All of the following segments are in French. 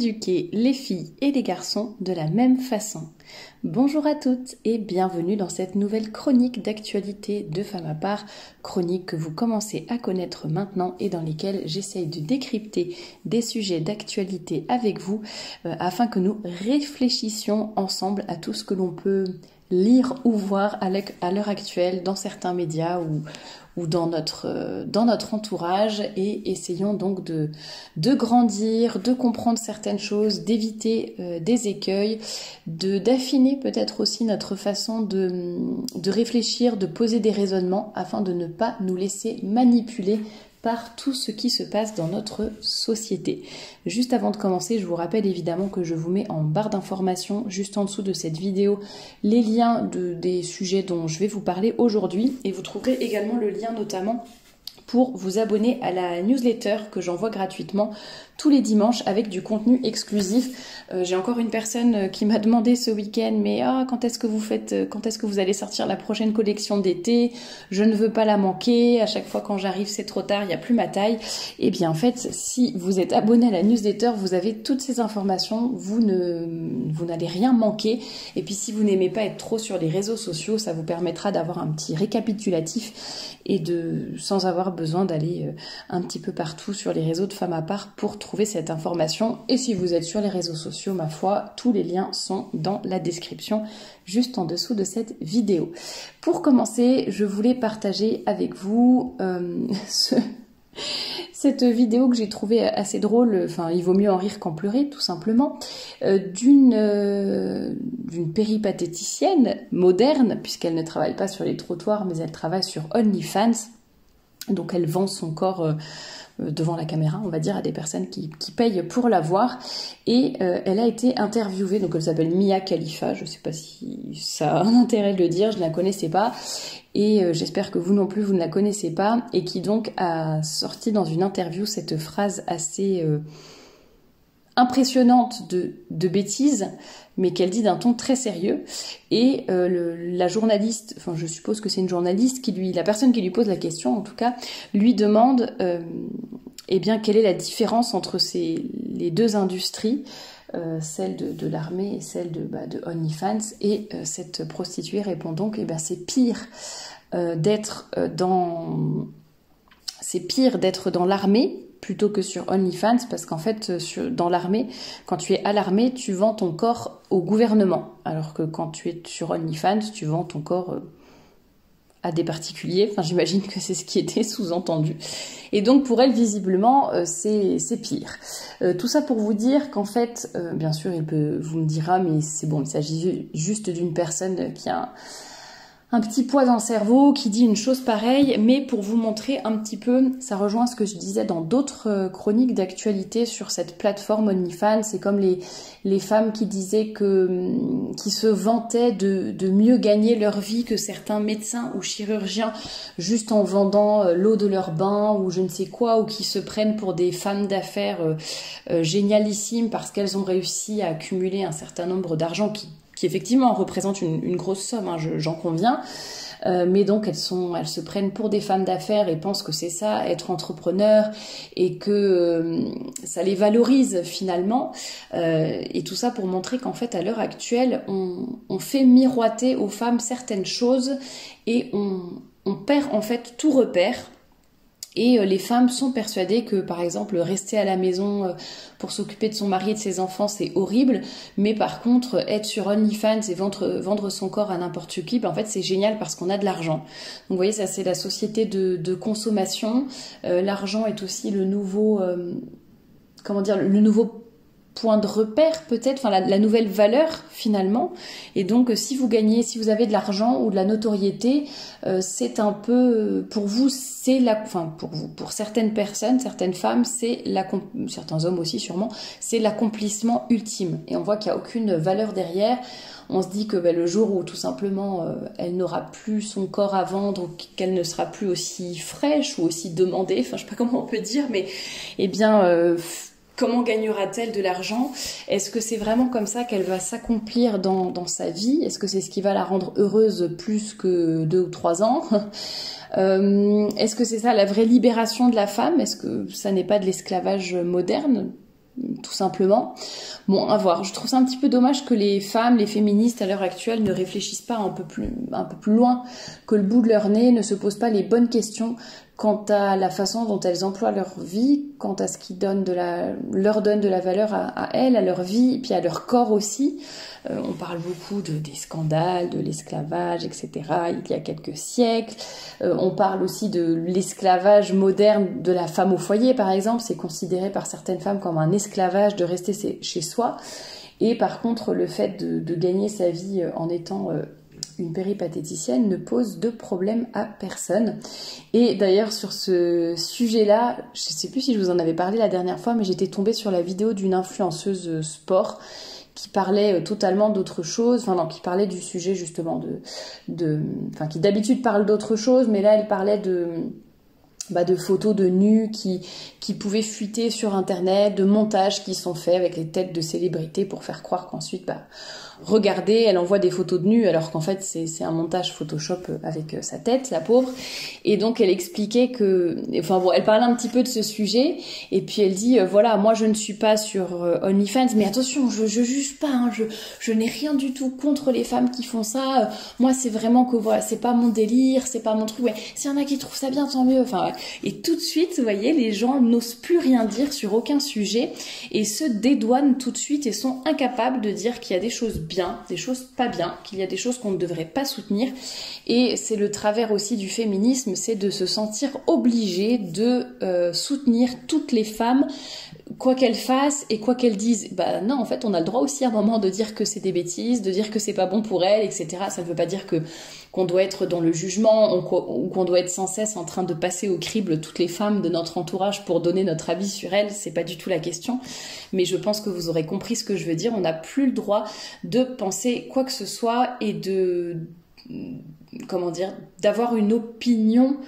éduquer les filles et les garçons de la même façon. Bonjour à toutes et bienvenue dans cette nouvelle chronique d'actualité de Femme à part, chronique que vous commencez à connaître maintenant et dans lesquelles j'essaye de décrypter des sujets d'actualité avec vous afin que nous réfléchissions ensemble à tout ce que l'on peut lire ou voir à l'heure actuelle dans certains médias ou dans notre entourage, et essayons donc de grandir, de comprendre certaines choses, d'éviter des écueils, d'affiner peut-être aussi notre façon de réfléchir, de poser des raisonnements afin de ne pas nous laisser manipuler par tout ce qui se passe dans notre société. Juste avant de commencer, je vous rappelle évidemment que je vous mets en barre d'informations, juste en dessous de cette vidéo, les liens des sujets dont je vais vous parler aujourd'hui. Et vous trouverez également le lien notamment pour vous abonner à la newsletter que j'envoie gratuitement tous les dimanches avec du contenu exclusif. J'ai encore une personne qui m'a demandé ce week-end, mais quand est-ce que vous allez sortir la prochaine collection d'été? Je ne veux pas la manquer, à chaque fois quand j'arrive c'est trop tard, il n'y a plus ma taille. Et bien en fait, si vous êtes abonné à la newsletter, vous avez toutes ces informations, vous n'allez rien manquer. Et puis si vous n'aimez pas être trop sur les réseaux sociaux, ça vous permettra d'avoir un petit récapitulatif et sans avoir besoin d'aller un petit peu partout sur les réseaux de Femmes à part pour trouver cette information. Et si vous êtes sur les réseaux sociaux, ma foi, tous les liens sont dans la description juste en dessous de cette vidéo. Pour commencer, je voulais partager avec vous cette vidéo que j'ai trouvée assez drôle, enfin il vaut mieux en rire qu'en pleurer tout simplement, d'une péripatéticienne moderne, puisqu'elle ne travaille pas sur les trottoirs mais elle travaille sur OnlyFans. Donc elle vend son corps devant la caméra, on va dire, à des personnes qui payent pour la voir. Et elle a été interviewée, donc elle s'appelle Mia Khalifa, je ne sais pas si ça a un intérêt de le dire, je ne la connaissais pas. Et j'espère que vous non plus, vous ne la connaissez pas. Et qui donc a sorti dans une interview cette phrase assez impressionnante de bêtises, mais qu'elle dit d'un ton très sérieux. Et la journaliste, enfin je suppose que c'est une journaliste, la personne qui lui pose la question en tout cas, lui demande eh bien quelle est la différence entre les deux industries, celle de l'armée et celle de OnlyFans. Et cette prostituée répond donc, eh bien c'est pire d'être dans l'armée plutôt que sur OnlyFans, parce qu'en fait, dans l'armée, quand tu es à l'armée, tu vends ton corps au gouvernement, alors que quand tu es sur OnlyFans, tu vends ton corps à des particuliers. Enfin, j'imagine que c'est ce qui était sous-entendu. Et donc, pour elle, visiblement, c'est pire. Tout ça pour vous dire qu'en fait, bien sûr, vous me dira, mais c'est bon, il s'agit juste d'une personne qui a un petit poids dans le cerveau, qui dit une chose pareille, mais pour vous montrer un petit peu, ça rejoint ce que je disais dans d'autres chroniques d'actualité sur cette plateforme OnlyFans. C'est comme les femmes qui disaient qui se vantaient de mieux gagner leur vie que certains médecins ou chirurgiens juste en vendant l'eau de leur bain ou je ne sais quoi, ou qui se prennent pour des femmes d'affaires génialissimes parce qu'elles ont réussi à accumuler un certain nombre d'argent qui effectivement représente une grosse somme, hein, j'en conviens, mais donc elles se prennent pour des femmes d'affaires et pensent que c'est ça, être entrepreneur, et que ça les valorise finalement, et tout ça pour montrer qu'en fait à l'heure actuelle on fait miroiter aux femmes certaines choses et on perd en fait tout repère. Et les femmes sont persuadées que, par exemple, rester à la maison pour s'occuper de son mari et de ses enfants, c'est horrible. Mais par contre, être sur OnlyFans et vendre son corps à n'importe qui, en fait, c'est génial parce qu'on a de l'argent. Donc, vous voyez, ça, c'est la société de consommation. L'argent est aussi le nouveau point de repère peut-être, enfin la nouvelle valeur finalement. Et donc si vous avez de l'argent ou de la notoriété, c'est un peu pour vous, pour certaines personnes, certaines femmes, certains hommes aussi sûrement, c'est l'accomplissement ultime. Et on voit qu'il n'y a aucune valeur derrière. On se dit que le jour où tout simplement elle n'aura plus son corps à vendre, ou qu'elle ne sera plus aussi fraîche ou aussi demandée, enfin je sais pas comment on peut dire, mais eh bien comment gagnera-t-elle de l'argent? Est-ce que c'est vraiment comme ça qu'elle va s'accomplir dans sa vie? Est-ce que c'est ce qui va la rendre heureuse plus que 2 ou 3 ans? Est-ce que c'est ça la vraie libération de la femme? Est-ce que ça n'est pas de l'esclavage moderne? tout simplement. Bon, à voir. Je trouve ça un petit peu dommage que les femmes, les féministes à l'heure actuelle ne réfléchissent pas un peu plus loin que le bout de leur nez, ne se posent pas les bonnes questions quant à la façon dont elles emploient leur vie, quant à ce qui leur donne de la valeur à elles, à leur vie, et puis à leur corps aussi. On parle beaucoup des scandales, de l'esclavage, etc. il y a quelques siècles. On parle aussi de l'esclavage moderne de la femme au foyer, par exemple. C'est considéré par certaines femmes comme un esclavage de rester chez soi. Et par contre, le fait de gagner sa vie en étant une péripatéticienne ne pose de problème à personne. Et d'ailleurs, sur ce sujet-là, je ne sais plus si je vous en avais parlé la dernière fois, mais j'étais tombée sur la vidéo d'une influenceuse sport qui parlait totalement d'autre chose, enfin non, qui parlait du sujet justement qui d'habitude parle d'autre chose, mais là elle parlait de photos de nus qui pouvaient fuiter sur internet, de montages qui sont faits avec les têtes de célébrités pour faire croire qu'ensuite, regardez, elle envoie des photos de nus alors qu'en fait c'est un montage Photoshop avec sa tête, la pauvre. Et donc elle expliquait elle parlait un petit peu de ce sujet et puis elle dit voilà, moi je ne suis pas sur OnlyFans, mais attention, je juge pas, hein, je n'ai rien du tout contre les femmes qui font ça. Moi c'est vraiment que voilà, c'est pas mon délire, c'est pas mon truc. Ouais, s'il y en a qui trouvent ça bien, tant mieux. Enfin, ouais. Et tout de suite, vous voyez, les gens n'osent plus rien dire sur aucun sujet et se dédouanent tout de suite et sont incapables de dire qu'il y a des choses bien, des choses pas bien, qu'il y a des choses qu'on ne devrait pas soutenir. Et c'est le travers aussi du féminisme, c'est de se sentir obligé de soutenir toutes les femmes, quoi qu'elles fassent et quoi qu'elles disent. Non, en fait, on a le droit aussi à un moment de dire que c'est des bêtises, de dire que c'est pas bon pour elles, etc. Ça ne veut pas dire qu'on doit être dans le jugement ou qu'on doit être sans cesse en train de passer au crible toutes les femmes de notre entourage pour donner notre avis sur elles. C'est pas du tout la question. Mais je pense que vous aurez compris ce que je veux dire. On n'a plus le droit de penser quoi que ce soit et d'avoir une opinion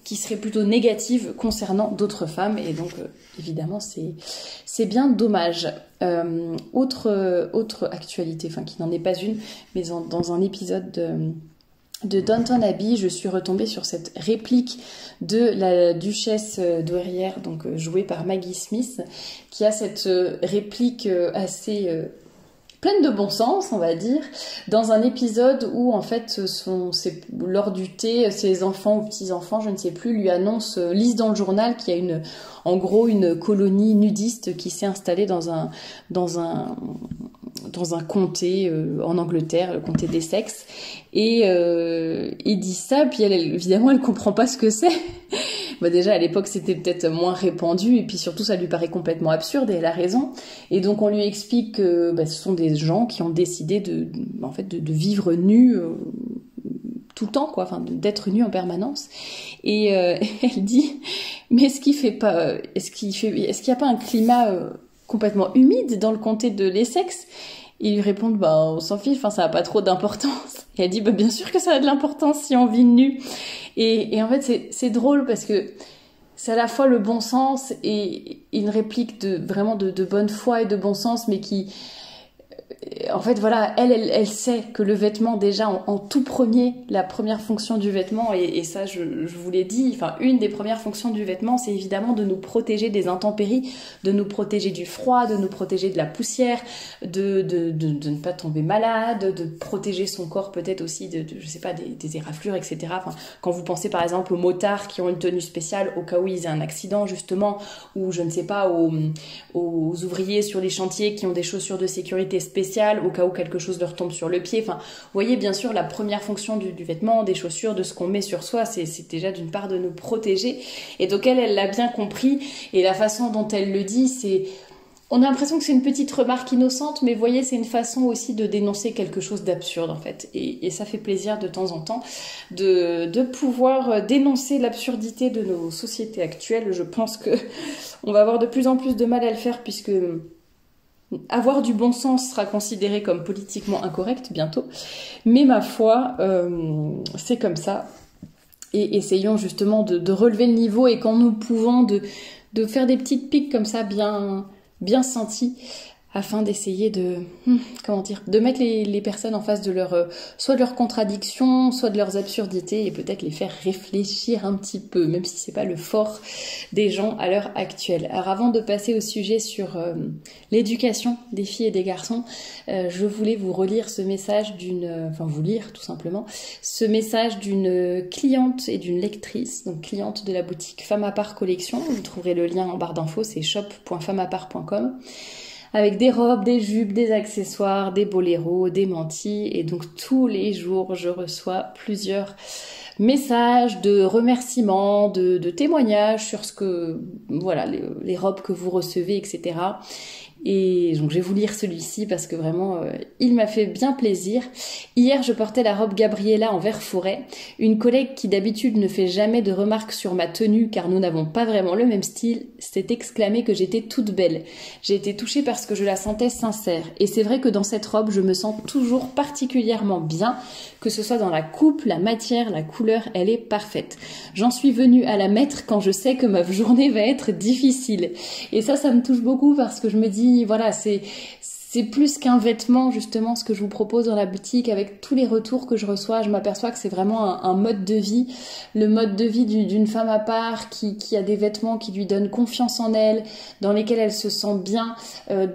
qui serait plutôt négative concernant d'autres femmes. Et donc, évidemment, c'est bien dommage. Autre actualité, qui n'en est pas une, mais dans un épisode de Downton Abbey, je suis retombée sur cette réplique de la duchesse douairière, donc jouée par Maggie Smith, qui a cette réplique assez pleine de bon sens, on va dire, dans un épisode où en fait lors du thé, ses enfants ou petits-enfants, je ne sais plus, lui annoncent, lisent dans le journal qu'il y a en gros une colonie nudiste qui s'est installée dans un comté en Angleterre, le comté d'Essex, et il dit ça, puis évidemment elle comprend pas ce que c'est. Déjà à l'époque c'était peut-être moins répandu, et puis surtout ça lui paraît complètement absurde, et elle a raison. Et donc on lui explique que ce sont des gens qui ont décidé de vivre nus tout le temps, d'être nus en permanence. Et elle dit, mais est-ce qu'il y a pas un climat complètement humide dans le comté de l'Essex? Ils lui répondent, on s'en fiche, ça n'a pas trop d'importance. Et elle dit, bien sûr que ça a de l'importance si on vit nu. Et en fait, c'est drôle parce que c'est à la fois le bon sens et une réplique vraiment de bonne foi et de bon sens, mais qui, en fait, voilà, elle sait que le vêtement, déjà, en tout premier, la première fonction du vêtement, et ça, je vous l'ai dit, une des premières fonctions du vêtement, c'est évidemment de nous protéger des intempéries, de nous protéger du froid, de nous protéger de la poussière, de ne pas tomber malade, de protéger son corps peut-être aussi je sais pas, des éraflures, etc. Quand vous pensez par exemple aux motards qui ont une tenue spéciale au cas où ils aient un accident, justement, ou je ne sais pas, aux ouvriers sur les chantiers qui ont des chaussures de sécurité spéciales, au cas où quelque chose leur tombe sur le pied. Vous voyez, bien sûr, la première fonction du vêtement, des chaussures, de ce qu'on met sur soi, c'est déjà d'une part de nous protéger. Et donc elle l'a bien compris, et la façon dont elle le dit, on a l'impression que c'est une petite remarque innocente, mais vous voyez, c'est une façon aussi de dénoncer quelque chose d'absurde, en fait. Et ça fait plaisir de temps en temps de pouvoir dénoncer l'absurdité de nos sociétés actuelles. Je pense que on va avoir de plus en plus de mal à le faire, puisque avoir du bon sens sera considéré comme politiquement incorrect bientôt. Mais ma foi, c'est comme ça. Et essayons justement de relever le niveau, et quand nous pouvons de faire des petites piques comme ça bien senties afin d'essayer de, comment dire, de mettre les personnes en face de leur, soit de leurs contradictions, soit de leurs absurdités, et peut-être les faire réfléchir un petit peu, même si c'est pas le fort des gens à l'heure actuelle. Alors avant de passer au sujet sur l'éducation des filles et des garçons, je voulais vous relire ce message vous lire tout simplement, ce message d'une cliente et d'une lectrice, donc cliente de la boutique Femme à Part Collection. Vous trouverez le lien en barre d'infos, c'est shop.femmeapart.com. Avec des robes, des jupes, des accessoires, des boléros, des mantilles. Et donc tous les jours, je reçois plusieurs messages de remerciements, de témoignages sur ce que, voilà, les robes que vous recevez, etc. Et donc je vais vous lire celui-ci parce que vraiment il m'a fait bien plaisir. Hier je portais la robe Gabriella en vert forêt. Une collègue qui d'habitude ne fait jamais de remarques sur ma tenue car nous n'avons pas vraiment le même style, s'est exclamée que j'étais toute belle. J'ai été touchée parce que je la sentais sincère. Et c'est vrai que dans cette robe je me sens toujours particulièrement bien, que ce soit dans la coupe, la matière, la couleur, elle est parfaite. J'en suis venue à la mettre quand je sais que ma journée va être difficile. Et ça me touche beaucoup parce que je me dis, voilà, c'est plus qu'un vêtement, justement, ce que je vous propose dans la boutique. Avec tous les retours que je reçois, je m'aperçois que c'est vraiment un mode de vie, le mode de vie d'une femme à part qui a des vêtements qui lui donnent confiance en elle, dans lesquels elle se sent bien,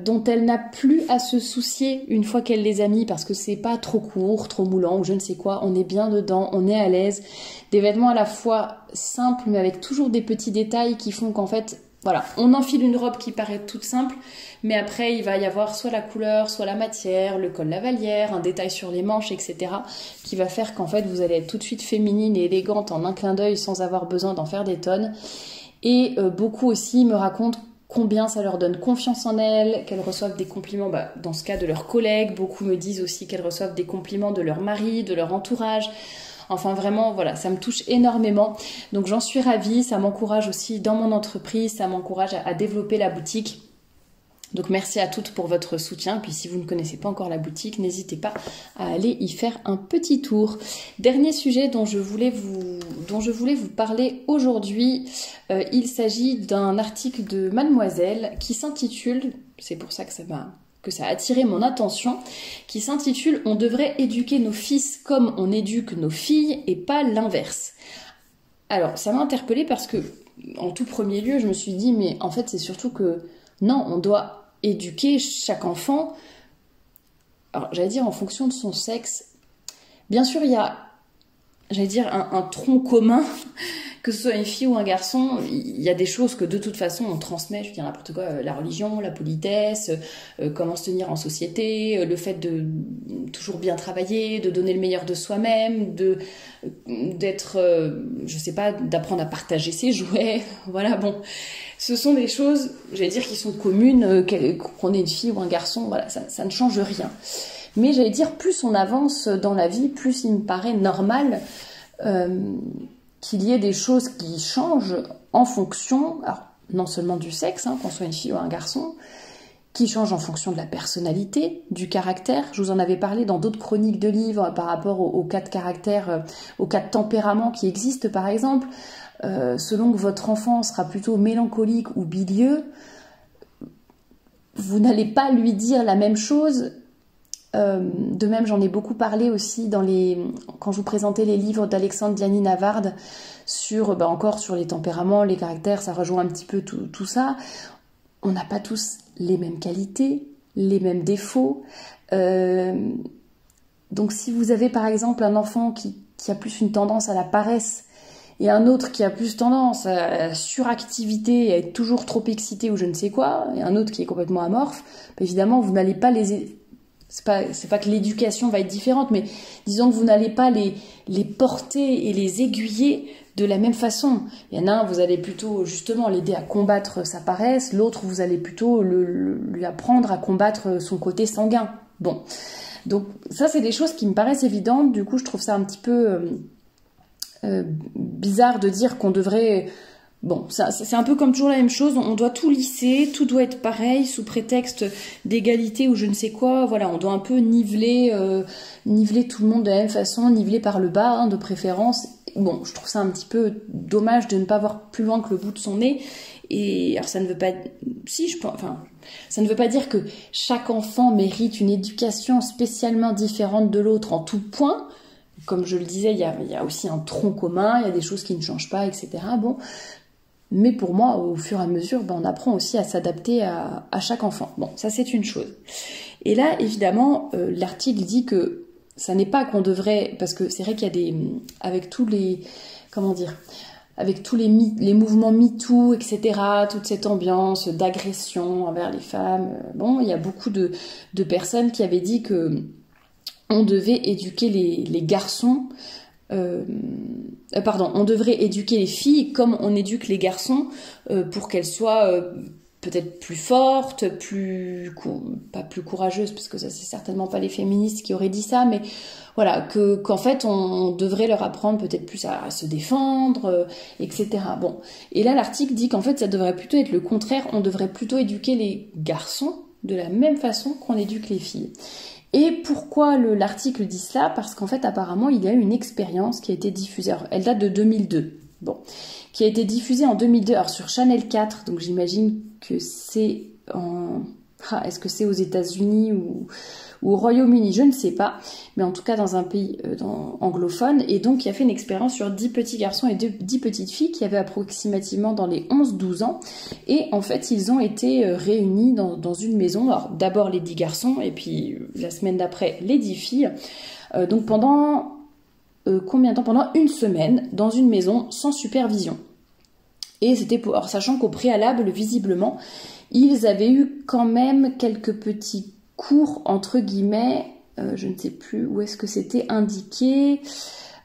dont elle n'a plus à se soucier une fois qu'elle les a mis, parce que c'est pas trop court, trop moulant ou je ne sais quoi, on est bien dedans, on est à l'aise. Des vêtements à la fois simples, mais avec toujours des petits détails qui font qu'en fait, voilà, on enfile une robe qui paraît toute simple, mais après il va y avoir soit la couleur, soit la matière, le col lavalière, un détail sur les manches, etc. qui va faire qu'en fait vous allez être tout de suite féminine et élégante en un clin d'œil sans avoir besoin d'en faire des tonnes. Et beaucoup aussi me racontent combien ça leur donne confiance en elles, qu'elles reçoivent des compliments, dans ce cas de leurs collègues. Beaucoup me disent aussi qu'elles reçoivent des compliments de leur mari, de leur entourage. Enfin vraiment, voilà, ça me touche énormément. Donc j'en suis ravie, ça m'encourage aussi dans mon entreprise, ça m'encourage à développer la boutique. Donc merci à toutes pour votre soutien. Puis si vous ne connaissez pas encore la boutique, n'hésitez pas à aller y faire un petit tour. Dernier sujet dont je voulais vous parler aujourd'hui, il s'agit d'un article de Mademoiselle qui s'intitule, c'est pour ça que ça a attiré mon attention, qui s'intitule « On devrait éduquer nos fils comme on éduque nos filles et pas l'inverse ». Alors, ça m'a interpellée parce que, en tout premier lieu, je me suis dit, mais en fait, c'est surtout que, non, on doit éduquer chaque enfant, alors j'allais dire en fonction de son sexe. Bien sûr, il y a, j'allais dire, un tronc commun, que ce soit une fille ou un garçon, il y a des choses que de toute façon on transmet, je veux dire n'importe quoi, la religion, la politesse, comment se tenir en société, le fait de toujours bien travailler, de donner le meilleur de soi-même, d'être, je sais pas, d'apprendre à partager ses jouets, voilà, bon. Ce sont des choses, j'allais dire, qui sont communes, qu'on ait une fille ou un garçon, voilà, ça ne change rien. Mais j'allais dire, plus on avance dans la vie, plus il me paraît normal qu'il y ait des choses qui changent en fonction, alors non seulement du sexe, qu'on soit une fille ou un garçon, qui changent en fonction de la personnalité, du caractère. Je vous en avais parlé dans d'autres chroniques de livres par rapport aux cas de caractère, aux cas de tempérament qui existent par exemple. Selon que votre enfant sera plutôt mélancolique ou bilieux, vous n'allez pas lui dire la même chose. De même, j'en ai beaucoup parlé aussi quand je vous présentais les livres d'Alexandre Diany-Navarde encore sur les tempéraments, les caractères, ça rejoint un petit peu tout ça. On n'a pas tous les mêmes qualités, les mêmes défauts. Donc si vous avez par exemple un enfant qui a plus une tendance à la paresse, et un autre qui a plus tendance à la suractivité, à être toujours trop excité ou je ne sais quoi, et un autre qui est complètement amorphe, évidemment, vous n'allez pas c'est pas que l'éducation va être différente, mais disons que vous n'allez pas les porter et les aiguiller de la même façon. Il y en a un, vous allez plutôt justement l'aider à combattre sa paresse, l'autre, vous allez plutôt lui apprendre à combattre son côté sanguin. Bon, donc ça, c'est des choses qui me paraissent évidentes. Du coup, je trouve ça un petit peu bizarre de dire qu'on devrait... Bon, c'est un peu comme toujours la même chose, on doit tout lisser, tout doit être pareil, sous prétexte d'égalité ou je ne sais quoi, voilà, on doit un peu niveler tout le monde de la même façon, niveler par le bas, de préférence. Bon, je trouve ça un petit peu dommage de ne pas voir plus loin que le bout de son nez, Et alors ça ne veut pas, si je pense, enfin, ça ne veut pas dire que chaque enfant mérite une éducation spécialement différente de l'autre en tout point. Comme je le disais, il y a aussi un tronc commun, il y a des choses qui ne changent pas, etc. Bon, mais pour moi, au fur et à mesure, on apprend aussi à s'adapter à chaque enfant. Bon, ça c'est une chose. Et là, évidemment, l'article dit que ça n'est pas qu'on devrait, parce que c'est vrai qu'il y a des, avec tous les, comment dire, avec tous les mouvements MeToo, etc., toute cette ambiance d'agression envers les femmes, bon, il y a beaucoup de personnes qui avaient dit que on devait éduquer les garçons, on devrait éduquer les filles comme on éduque les garçons pour qu'elles soient peut-être plus fortes, pas plus courageuses, parce que ça c'est certainement pas les féministes qui auraient dit ça, mais voilà, qu'en fait on devrait leur apprendre peut-être plus à se défendre, etc. Bon, et là l'article dit qu'en fait ça devrait plutôt être le contraire, on devrait plutôt éduquer les garçons de la même façon qu'on éduque les filles. Et pourquoi l'article dit cela? Parce qu'en fait apparemment il y a eu une expérience qui a été diffusée, alors, elle date de 2002, bon, qui a été diffusée en 2002, alors sur Channel 4, donc j'imagine que c'est en... est-ce que c'est aux États-Unis ou au Royaume-Uni, je ne sais pas, mais en tout cas dans un pays anglophone, et donc il a fait une expérience sur 10 petits garçons et 10 petites filles qui avaient approximativement dans les 11-12 ans, et en fait ils ont été réunis dans une maison, alors d'abord les 10 garçons, et puis la semaine d'après les 10 filles, donc pendant combien de temps? Pendant une semaine, dans une maison sans supervision. Et c'était alors sachant qu'au préalable, visiblement, ils avaient eu quand même quelques petits cours, entre guillemets, je ne sais plus où est-ce que c'était indiqué,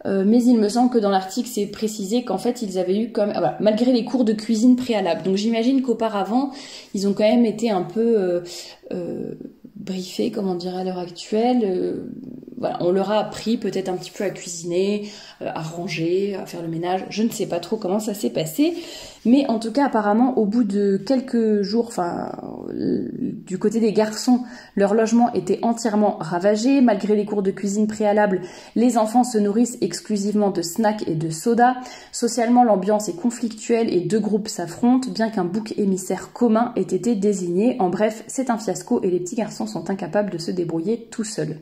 mais il me semble que dans l'article, c'est précisé qu'en fait, ils avaient eu quand même, voilà, malgré les cours de cuisine préalables. Donc j'imagine qu'auparavant, ils ont quand même été un peu briefés, comme on dirait à l'heure actuelle. Voilà, on leur a appris peut-être un petit peu à cuisiner, à ranger, à faire le ménage. Je ne sais pas trop comment ça s'est passé. Mais en tout cas, apparemment, au bout de quelques jours, du côté des garçons, leur logement était entièrement ravagé. Malgré les cours de cuisine préalables, les enfants se nourrissent exclusivement de snacks et de soda. Socialement, l'ambiance est conflictuelle et deux groupes s'affrontent, bien qu'un bouc émissaire commun ait été désigné. En bref, c'est un fiasco et les petits garçons sont incapables de se débrouiller tout seuls.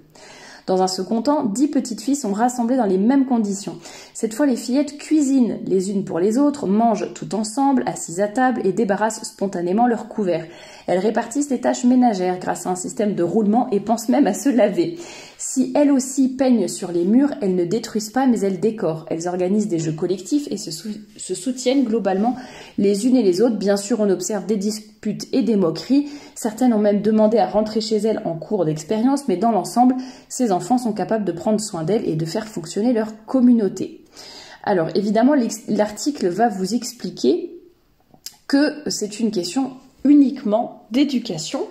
Dans un second temps, 10 petites filles sont rassemblées dans les mêmes conditions. Cette fois, les fillettes cuisinent les unes pour les autres, mangent tout ensemble, assises à table et débarrassent spontanément leurs couverts. Elles répartissent les tâches ménagères grâce à un système de roulement et pensent même à se laver. Si elles aussi peignent sur les murs, elles ne détruisent pas mais elles décorent. Elles organisent des jeux collectifs et se soutiennent globalement les unes et les autres. Bien sûr, on observe des disputes et des moqueries. Certaines ont même demandé à rentrer chez elles en cours d'expérience, mais dans l'ensemble, ces enfants sont capables de prendre soin d'elles et de faire fonctionner leur communauté. Alors évidemment, l'article va vous expliquer que c'est une question uniquement d'éducation,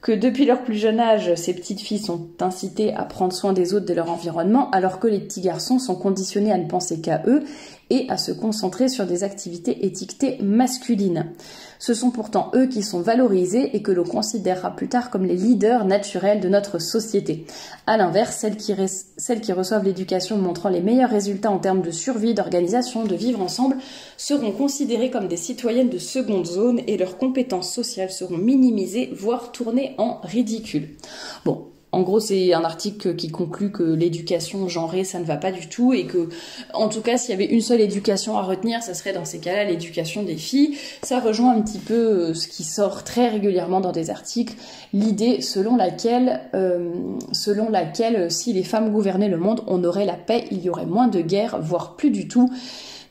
que depuis leur plus jeune âge, ces petites filles sont incitées à prendre soin des autres de leur environnement, alors que les petits garçons sont conditionnés à ne penser qu'à eux et à se concentrer sur des activités étiquetées masculines. Ce sont pourtant eux qui sont valorisés et que l'on considérera plus tard comme les leaders naturels de notre société. À l'inverse, celles qui reçoivent l'éducation montrant les meilleurs résultats en termes de survie, d'organisation, de vivre ensemble, seront considérées comme des citoyennes de seconde zone et leurs compétences sociales seront minimisées, voire tournées en ridicule. Bon. En gros, c'est un article qui conclut que l'éducation genrée, ça ne va pas du tout et que, en tout cas, s'il y avait une seule éducation à retenir, ça serait dans ces cas-là l'éducation des filles. Ça rejoint un petit peu ce qui sort très régulièrement dans des articles, l'idée selon laquelle si les femmes gouvernaient le monde, on aurait la paix, il y aurait moins de guerres, voire plus du tout.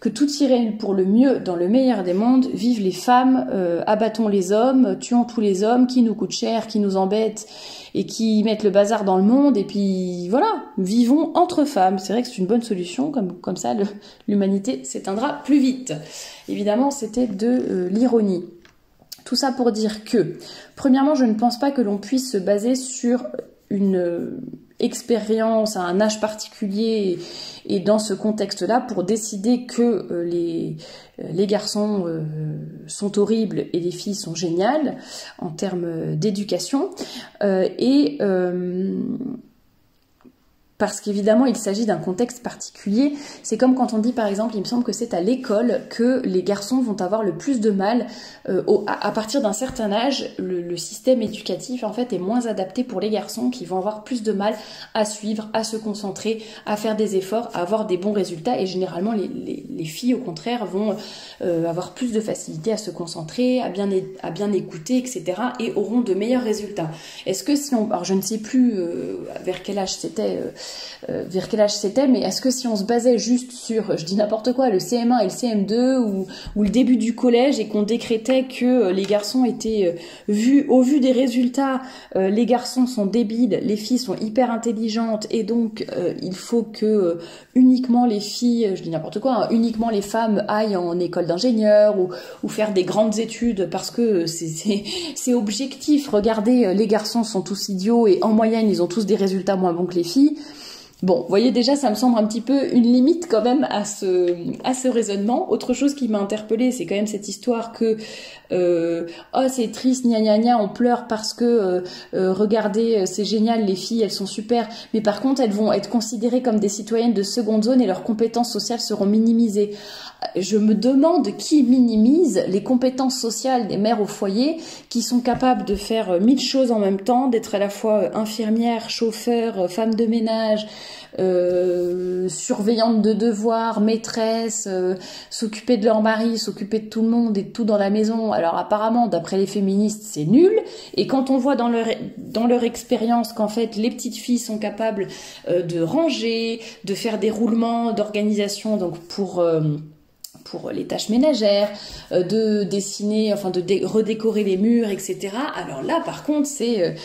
Que tout irait pour le mieux dans le meilleur des mondes, vivent les femmes, abattons les hommes, tuons tous les hommes qui nous coûtent cher, qui nous embêtent et qui mettent le bazar dans le monde, et puis voilà, vivons entre femmes. C'est vrai que c'est une bonne solution, comme ça l'humanité s'éteindra plus vite. Évidemment, c'était de l'ironie. Tout ça pour dire que, premièrement, je ne pense pas que l'on puisse se baser sur une expérience à un âge particulier et dans ce contexte-là pour décider que les garçons sont horribles et les filles sont géniales en termes d'éducation parce qu'évidemment, il s'agit d'un contexte particulier. C'est comme quand on dit, par exemple, il me semble que c'est à l'école que les garçons vont avoir le plus de mal. À partir d'un certain âge, le système éducatif, en fait, est moins adapté pour les garçons qui vont avoir plus de mal à suivre, à se concentrer, à faire des efforts, à avoir des bons résultats. Et généralement, les filles, au contraire, vont avoir plus de facilité à se concentrer, à bien écouter, etc. et auront de meilleurs résultats. Est-ce que si on... Alors, je ne sais plus vers quel âge c'était, mais est-ce que si on se basait juste sur, je dis n'importe quoi, le CM1 et le CM2 ou le début du collège et qu'on décrétait que les garçons étaient au vu des résultats, les garçons sont débiles, les filles sont hyper intelligentes et donc il faut que uniquement les filles, je dis n'importe quoi, hein, uniquement les femmes aillent en école d'ingénieur ou faire des grandes études parce que c'est objectif. Regardez, les garçons sont tous idiots et en moyenne ils ont tous des résultats moins bons que les filles. Bon, vous voyez déjà, ça me semble un petit peu une limite quand même à ce raisonnement. Autre chose qui m'a interpellée, c'est quand même cette histoire que oh c'est triste, gna gna gna, on pleure parce que regardez, c'est génial, les filles elles sont super, mais par contre elles vont être considérées comme des citoyennes de seconde zone et leurs compétences sociales seront minimisées. Je me demande qui minimise les compétences sociales des mères au foyer qui sont capables de faire 1000 choses en même temps, d'être à la fois infirmière, chauffeur, femme de ménage, surveillante de devoirs, maîtresse, s'occuper de leur mari, s'occuper de tout le monde et de tout dans la maison. Alors apparemment, d'après les féministes, c'est nul. Et quand on voit dans leur expérience qu'en fait les petites filles sont capables de ranger, de faire des roulements d'organisation, donc pour les tâches ménagères, de dessiner, enfin de redécorer les murs, etc. Alors là, par contre, c'est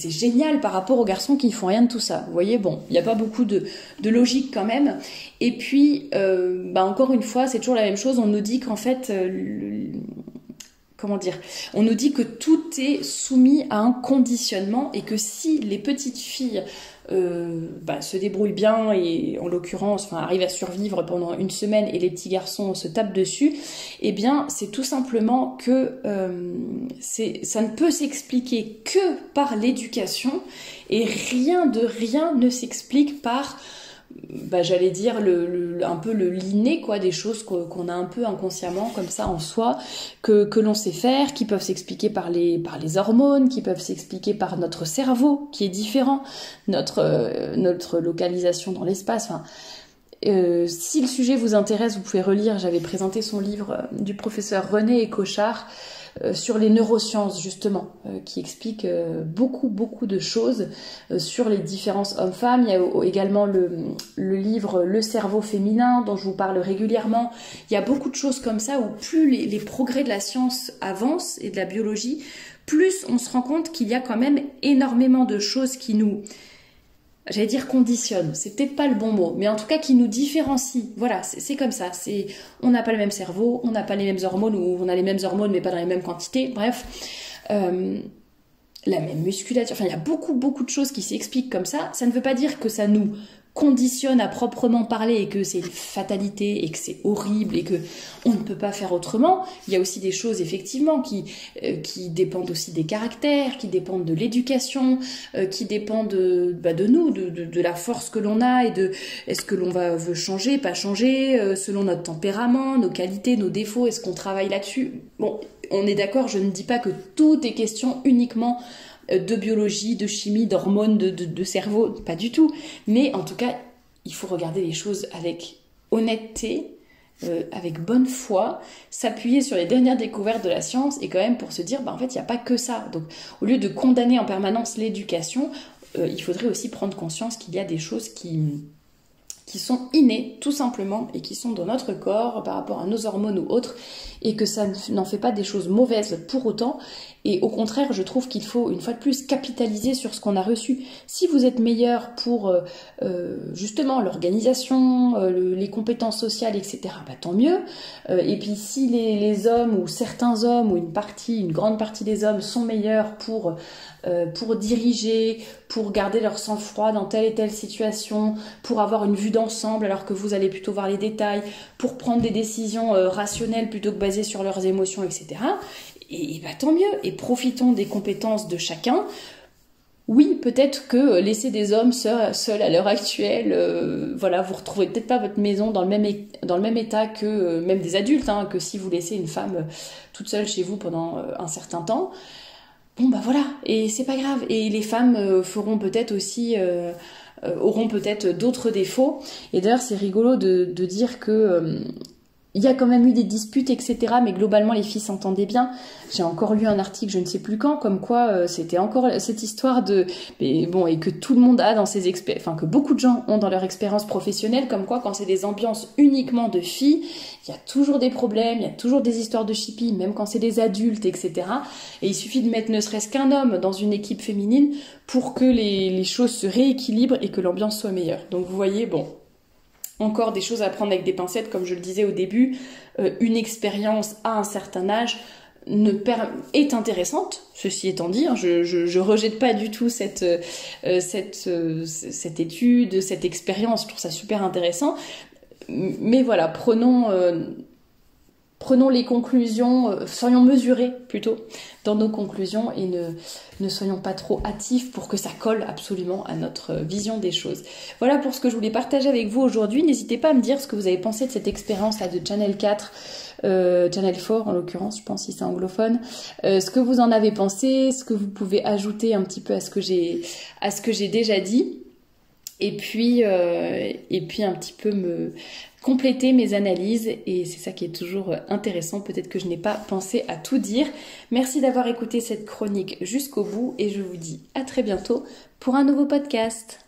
génial par rapport aux garçons qui font rien de tout ça. Vous voyez, bon, il n'y a pas beaucoup de logique quand même. Et puis, encore une fois, c'est toujours la même chose. On nous dit qu'en fait, comment dire, on nous dit que tout est soumis à un conditionnement et que si les petites filles se débrouillent bien et en l'occurrence arrivent à survivre pendant une semaine et les petits garçons se tapent dessus, eh bien c'est tout simplement que ça ne peut s'expliquer que par l'éducation et rien ne s'explique par j'allais dire un peu l'inné quoi, des choses qu'on a un peu inconsciemment comme ça en soi, que l'on sait faire, qui peuvent s'expliquer par les hormones, qui peuvent s'expliquer par notre cerveau qui est différent, notre localisation dans l'espace. Si le sujet vous intéresse, vous pouvez relire, j'avais présenté son livre du professeur René Cochard sur les neurosciences justement, qui explique beaucoup de choses sur les différences hommes-femmes. Il y a également le livre Le cerveau féminin dont je vous parle régulièrement. Il y a beaucoup de choses comme ça où plus les progrès de la science avancent et de la biologie, plus on se rend compte qu'il y a quand même énormément de choses qui nous... J'allais dire conditionne, c'est peut-être pas le bon mot, mais en tout cas qui nous différencie. Voilà, c'est comme ça. On n'a pas le même cerveau, on n'a pas les mêmes hormones, ou on a les mêmes hormones mais pas dans les mêmes quantités. Bref, la même musculature. Enfin, il y a beaucoup de choses qui s'expliquent comme ça. Ça ne veut pas dire que ça nous conditionne à proprement parler et que c'est une fatalité et que c'est horrible et que on ne peut pas faire autrement. Il y a aussi des choses effectivement qui dépendent aussi des caractères, qui dépendent de l'éducation, qui dépendent de nous, de la force que l'on a et de est-ce que l'on veut changer, pas changer, selon notre tempérament, nos qualités, nos défauts, est-ce qu'on travaille là-dessus. Bon, on est d'accord, je ne dis pas que tout est question uniquement de biologie, de chimie, d'hormones, de cerveau, pas du tout. Mais en tout cas, il faut regarder les choses avec honnêteté, avec bonne foi, s'appuyer sur les dernières découvertes de la science et quand même pour se dire, en fait, il n'y a pas que ça. Donc, au lieu de condamner en permanence l'éducation, il faudrait aussi prendre conscience qu'il y a des choses qui sont innées, tout simplement, et qui sont dans notre corps par rapport à nos hormones ou autres, et que ça n'en fait pas des choses mauvaises pour autant. Et au contraire, je trouve qu'il faut, une fois de plus, capitaliser sur ce qu'on a reçu. Si vous êtes meilleur pour justement l'organisation, les compétences sociales, etc., tant mieux. Et puis si les hommes, ou certains hommes, ou une grande partie des hommes sont meilleurs pour diriger, pour garder leur sang-froid dans telle et telle situation, pour avoir une vue d'ensemble alors que vous allez plutôt voir les détails, pour prendre des décisions rationnelles plutôt que basées sur leurs émotions, etc., et tant mieux, et profitons des compétences de chacun oui, peut-être que laisser des hommes seuls à l'heure actuelle, voilà, vous retrouvez peut-être pas votre maison dans le même état que même des adultes, hein, que si vous laissez une femme toute seule chez vous pendant un certain temps. Bon bah voilà, et c'est pas grave. Et les femmes feront peut-être aussi, auront peut-être d'autres défauts. Et d'ailleurs, c'est rigolo de dire que il y a quand même eu des disputes, etc. Mais globalement, les filles s'entendaient bien. J'ai encore lu un article, je ne sais plus quand, comme quoi c'était encore cette histoire de... Mais bon, et que tout le monde a dans ses expériences... Enfin, que beaucoup de gens ont dans leur expérience professionnelle, comme quoi, quand c'est des ambiances uniquement de filles, il y a toujours des problèmes, il y a toujours des histoires de chipie, même quand c'est des adultes, etc. Et il suffit de mettre ne serait-ce qu'un homme dans une équipe féminine pour que les choses se rééquilibrent et que l'ambiance soit meilleure. Donc vous voyez, bon... Encore des choses à prendre avec des pincettes, comme je le disais au début, une expérience à un certain âge est intéressante, ceci étant dit, hein, je rejette pas du tout cette étude, cette expérience, je trouve ça super intéressant, mais voilà, prenons les conclusions, soyons mesurés plutôt dans nos conclusions et ne soyons pas trop hâtifs pour que ça colle absolument à notre vision des choses. Voilà pour ce que je voulais partager avec vous aujourd'hui. N'hésitez pas à me dire ce que vous avez pensé de cette expérience-là de Channel 4, Channel 4 en l'occurrence, je pense si c'est anglophone, ce que vous en avez pensé, ce que vous pouvez ajouter un petit peu à ce que j'ai déjà dit. Et puis un petit peu me compléter mes analyses, et c'est ça qui est toujours intéressant. Peut-être que je n'ai pas pensé à tout dire. Merci d'avoir écouté cette chronique jusqu'au bout et je vous dis à très bientôt pour un nouveau podcast.